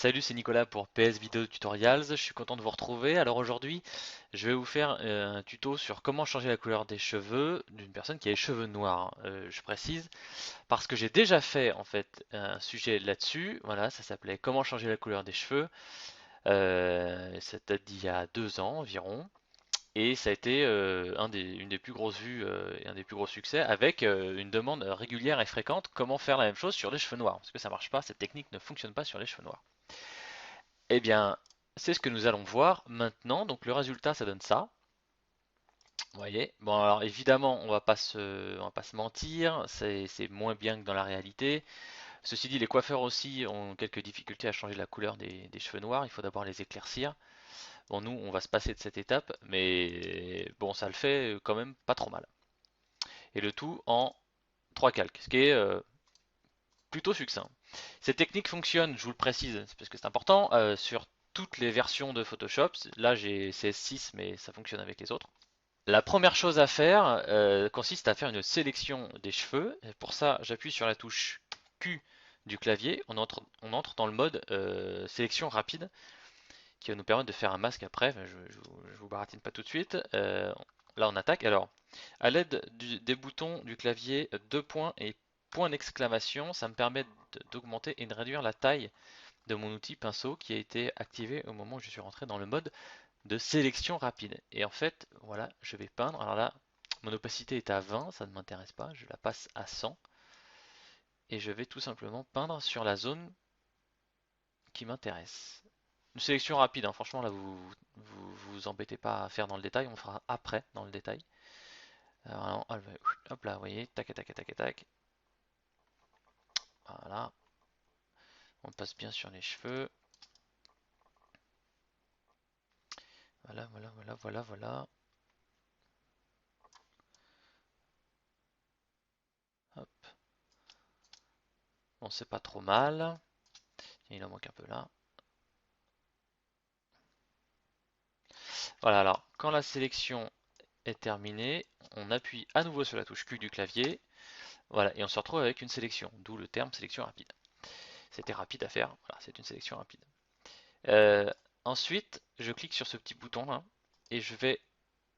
Salut, c'est Nicolas pour PS Video Tutorials. Je suis content de vous retrouver. Alors aujourd'hui, je vais vous faire un tuto sur comment changer la couleur des cheveux d'une personne qui a les cheveux noirs. Je précise parce que j'ai déjà fait en fait un sujet là-dessus. Voilà, ça s'appelait Comment changer la couleur des cheveux. Ça date d'il y a 2 ans environ. Et ça a été une des plus grosses vues et un des plus gros succès avec une demande régulière et fréquente. Comment faire la même chose sur les cheveux noirs? Parce que ça marche pas, cette technique ne fonctionne pas sur les cheveux noirs. Eh bien, c'est ce que nous allons voir maintenant. Donc le résultat, ça donne ça. Vous voyez? Bon, alors évidemment, on va pas se mentir, c'est moins bien que dans la réalité. Ceci dit, les coiffeurs aussi ont quelques difficultés à changer la couleur des cheveux noirs. Il faut d'abord les éclaircir. Bon, nous, on va se passer de cette étape, mais bon, ça le fait quand même pas trop mal. Et le tout en 3 calques, ce qui est plutôt succinct. Cette technique fonctionne, je vous le précise, parce que c'est important, sur toutes les versions de Photoshop. Là, j'ai CS6, mais ça fonctionne avec les autres. La première chose à faire consiste à faire une sélection des cheveux. Et pour ça, j'appuie sur la touche Q du clavier. On entre dans le mode sélection rapide, qui va nous permettre de faire un masque après. Je vous baratine pas tout de suite. Là, on attaque. Alors, à l'aide des boutons du clavier, deux points et point d'exclamation, ça me permet d'augmenter et de réduire la taille de mon outil pinceau qui a été activé au moment où je suis rentré dans le mode de sélection rapide. Et en fait, voilà, je vais peindre. Alors là, mon opacité est à 20, ça ne m'intéresse pas. Je la passe à 100 et je vais tout simplement peindre sur la zone qui m'intéresse. Une sélection rapide, hein. Franchement, là, vous embêtez pas à faire dans le détail. On fera après dans le détail. Alors, hop là, vous voyez, tac, tac, tac, tac. Voilà, on passe bien sur les cheveux. Voilà, voilà, voilà, voilà, voilà. Hop. Bon, c'est pas trop mal. Il en manque un peu là. Voilà, alors, quand la sélection est terminée, on appuie à nouveau sur la touche Q du clavier. Voilà, et on se retrouve avec une sélection, d'où le terme sélection rapide. C'était rapide à faire, voilà, c'est une sélection rapide. Euh, Ensuite, je clique sur ce petit bouton là, et je vais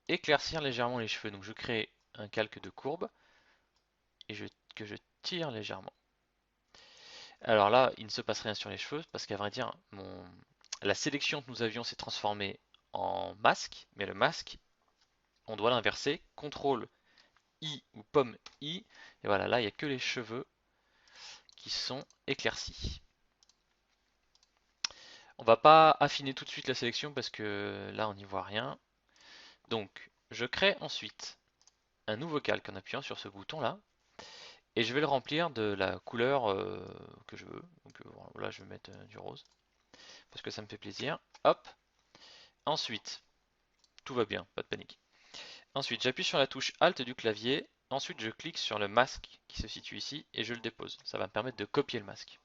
éclaircir légèrement les cheveux. Donc je crée un calque de courbe, et que je tire légèrement. Alors là, il ne se passe rien sur les cheveux, parce qu'à vrai dire, la sélection que nous avions s'est transformée en masque, mais le masque, on doit l'inverser, CTRL I ou pomme I, et voilà, là, il n'y a que les cheveux qui sont éclaircis. On va pas affiner tout de suite la sélection parce que là, on n'y voit rien. Donc, je crée ensuite un nouveau calque en appuyant sur ce bouton là, et je vais le remplir de la couleur que je veux. Donc voilà, je vais mettre du rose, parce que ça me fait plaisir. Hop. Ensuite, tout va bien, pas de panique. Ensuite, j'appuie sur la touche Alt du clavier. Ensuite, je clique sur le masque qui se situe ici et je le dépose. Ça va me permettre de copier le masque.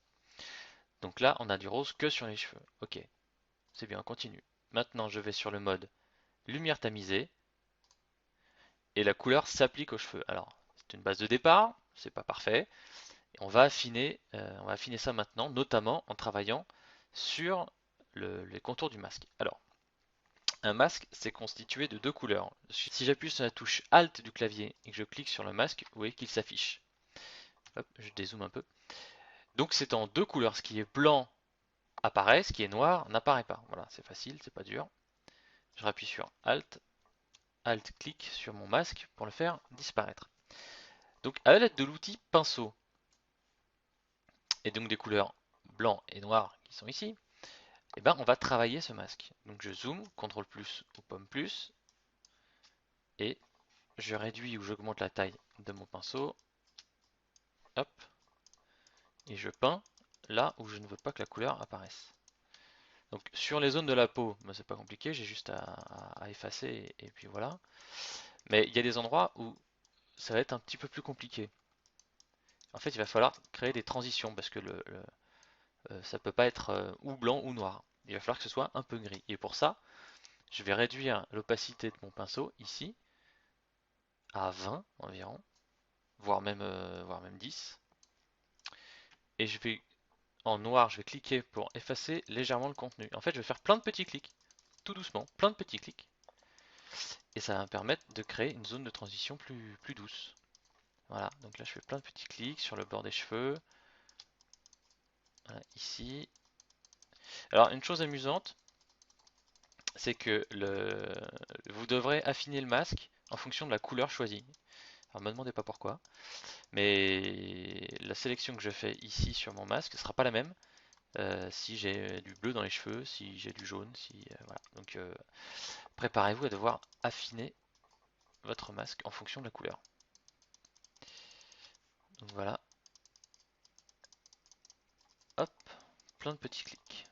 Donc là, on a du rose que sur les cheveux. Ok, c'est bien, on continue. Maintenant, je vais sur le mode lumière tamisée et la couleur s'applique aux cheveux. Alors, c'est une base de départ, c'est pas parfait. On va affiner ça maintenant, notamment en travaillant sur les contours du masque. Alors, un masque, c'est constitué de deux couleurs. Si j'appuie sur la touche Alt du clavier et que je clique sur le masque, vous voyez qu'il s'affiche. Hop, je dézoome un peu. Donc c'est en deux couleurs. Ce qui est blanc apparaît, ce qui est noir n'apparaît pas. Voilà, c'est facile, c'est pas dur. Je rappuie sur Alt, Alt-clic sur mon masque pour le faire disparaître. Donc à l'aide de l'outil pinceau, et donc des couleurs blanc et noir qui sont ici, eh ben, on va travailler ce masque. Donc je zoome, CTRL plus ou pomme plus, et je réduis ou j'augmente la taille de mon pinceau. Hop, et je peins là où je ne veux pas que la couleur apparaisse. Donc sur les zones de la peau, ben, c'est pas compliqué, j'ai juste à effacer et puis voilà. Mais il y a des endroits où ça va être un petit peu plus compliqué. En fait, il va falloir créer des transitions parce que ça peut pas être ou blanc ou noir. Il va falloir que ce soit un peu gris. Et pour ça, je vais réduire l'opacité de mon pinceau ici à 20 environ, voire même 10. Et je vais en noir, je vais cliquer pour effacer légèrement le contenu. En fait, je vais faire plein de petits clics, tout doucement, plein de petits clics. Et ça va me permettre de créer une zone de transition plus douce. Voilà, donc là je fais plein de petits clics sur le bord des cheveux. Voilà, ici. Alors une chose amusante, c'est que vous devrez affiner le masque en fonction de la couleur choisie. Alors me demandez pas pourquoi, mais la sélection que je fais ici sur mon masque ne sera pas la même si j'ai du bleu dans les cheveux, si j'ai du jaune, si voilà. Donc préparez-vous à devoir affiner votre masque en fonction de la couleur. Donc voilà, hop, plein de petits clics.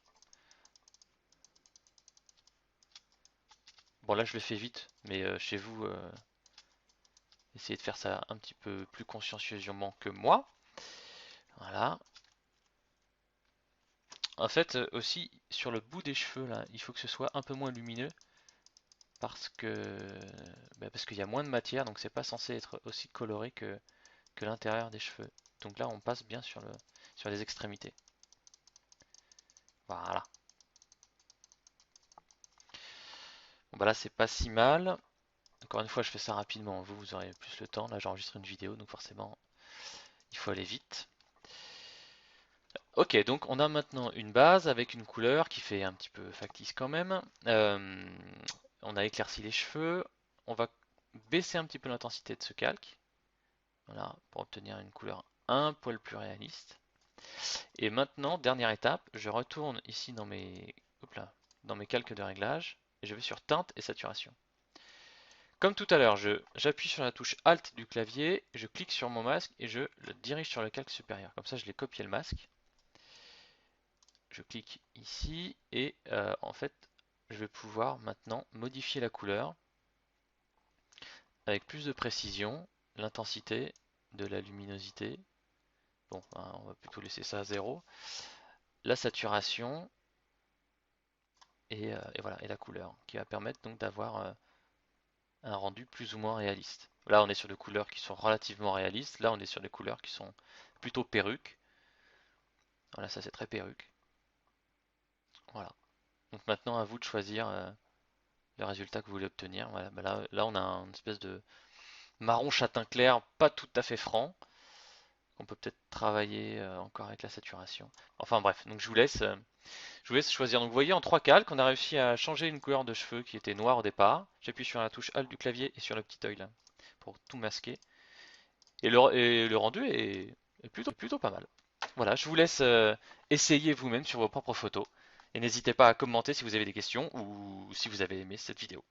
Bon là je le fais vite, mais chez vous, essayez de faire ça un petit peu plus consciencieusement que moi. Voilà. En fait, aussi, sur le bout des cheveux, là, il faut que ce soit un peu moins lumineux parce que parce qu'il y a moins de matière, donc c'est pas censé être aussi coloré que l'intérieur des cheveux. Donc là, on passe bien sur les extrémités. Voilà. Bon, bah là, c'est pas si mal. Encore une fois, je fais ça rapidement. Vous aurez plus le temps. Là, j'enregistre une vidéo, donc forcément, il faut aller vite. Ok, donc on a maintenant une base avec une couleur qui fait un petit peu factice quand même. On a éclairci les cheveux. On va baisser un petit peu l'intensité de ce calque. Voilà, pour obtenir une couleur un poil plus réaliste. Et maintenant, dernière étape, je retourne ici hop là, dans mes calques de réglage et je vais sur teinte et saturation. Comme tout à l'heure, j'appuie sur la touche Alt du clavier, je clique sur mon masque et je le dirige sur le calque supérieur. Comme ça, je l'ai copié le masque. Je clique ici et en fait, je vais pouvoir maintenant modifier la couleur avec plus de précision, l'intensité de la luminosité. Bon, on va plutôt laisser ça à 0. La saturation et voilà, et la couleur qui va permettre donc d'avoir un rendu plus ou moins réaliste. Là, on est sur des couleurs qui sont relativement réalistes. Là, on est sur des couleurs qui sont plutôt perruques. Voilà, ça c'est très perruque. Voilà. Donc maintenant, à vous de choisir le résultat que vous voulez obtenir. Voilà, bah là, on a une espèce de marron châtain clair, pas tout à fait franc. On peut peut-être travailler encore avec la saturation. Enfin bref, donc je vous laisse choisir. Donc vous voyez, en 3 calques, on a réussi à changer une couleur de cheveux qui était noire au départ. J'appuie sur la touche Alt du clavier et sur le petit œil là pour tout masquer. Et le rendu est plutôt pas mal. Voilà, je vous laisse essayer vous-même sur vos propres photos. Et n'hésitez pas à commenter si vous avez des questions ou si vous avez aimé cette vidéo.